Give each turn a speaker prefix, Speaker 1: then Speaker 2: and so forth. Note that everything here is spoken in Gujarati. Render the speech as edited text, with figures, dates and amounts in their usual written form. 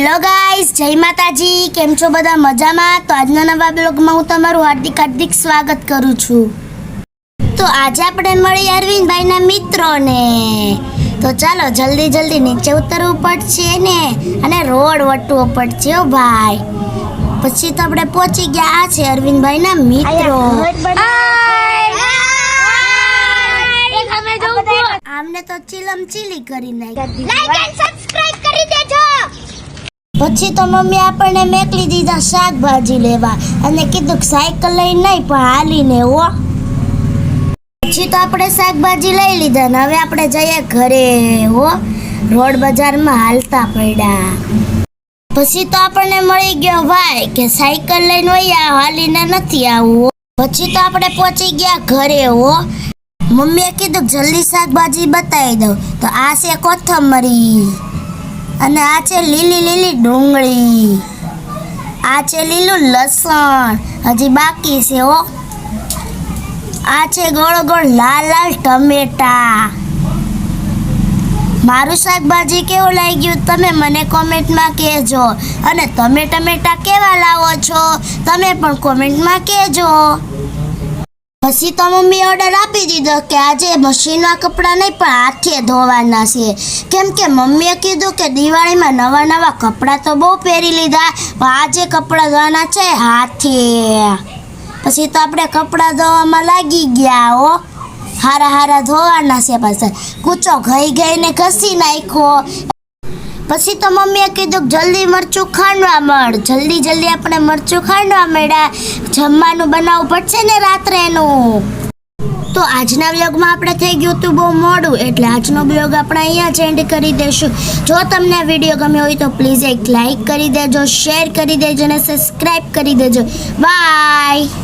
Speaker 1: હેલો ગાઈસ, જય માતાજી. કેમ છો બધા? મજામાં? તો આજના નવા બ્લોગમાં હું તમારું હાર્દિક સ્વાગત કરું છું. તો આજે આપણે મળી અરવિંદભાઈના મિત્રોને. તો ચાલો જલ્દી નીચે ઉતરવું પડશે ને, અને રોડ વટવો પડશે હો ભાઈ. પછી તો આપણે પહોંચી ગયા. આ છે અરવિંદભાઈના મિત્રો. આમને તો ચીલમ ચીલી કરી નાખી. લાઈક એન્ડ સબસ્ક્રાઇબ કરી દેજો. પછી તો મમ્મી આપણને મેકલી દીધા શાકભાજી લેવા, અને કીધું સાયકલ લઈને નહીં પણ હાલીને હો. પછી તો આપણે શાકભાજી લઈ લીધા ને હવે આપણે જઈએ ઘરે હો. રોડ બજારમાં હાલતા પડ્યા. પછી તો આપણને મળી ગયો ભાઈ કે સાયકલ લઈને વયા, હાલીને નથી આવવું. પછી તો આપણે પહોંચી ગયા ઘરે હો. મમ્મીએ કીધું જલ્દી શાકભાજી બતાવી દઉં. તો આ છે કોથમરી, અને આ છે લીલી ડુંગળી, આ છે લીલું લસણ, હજી બાકી છે હો. આ છે ગોળ લાલ ટમેટા. મારું શાકભાજી કેવું લાગ્યું તમે મને કોમેન્ટમાં કહેજો, અને તમે ટમેટા કેવા લાવો છો તમે પણ કોમેન્ટમાં કહેજો. પછી તો મમ્મી ઓર્ડર આપી દીધો કે આજે મશીનના કપડાં નહીં પણ હાથે ધોવાના છે, કેમ કે મમ્મીએ કીધું કે દિવાળીમાં નવા કપડાં તો બહુ પહેરી લીધા, પણ આજે કપડાં ધોવાના છે હાથે. પછી તો આપણે કપડાં ધોવામાં લાગી ગયા હો. હારા ધોવાના છે. પાછા કૂચો ગઈને ઘસી નાખ્યો. પછી તો મમ્મીએ કીધું જલ્દી મરચું ખાંડવા મળ. જલ્દી આપણે મરચું ખાંડવા મળ્યા. જમવાનું બનાવવું પડશે ને રાત્રેનું. તો આજના બ્લોગમાં આપણે થઈ ગયું હતું બહુ મોડું, એટલે આજનો બ્લોગ આપણે અહીંયા જ એન્ડ કરી દઈશું. જો તમને આ વિડીયો ગમ્યો હોય તો પ્લીઝ એક લાઈક કરી દેજો, શેર કરી દેજો અને સબસ્ક્રાઈબ કરી દેજો. બાય.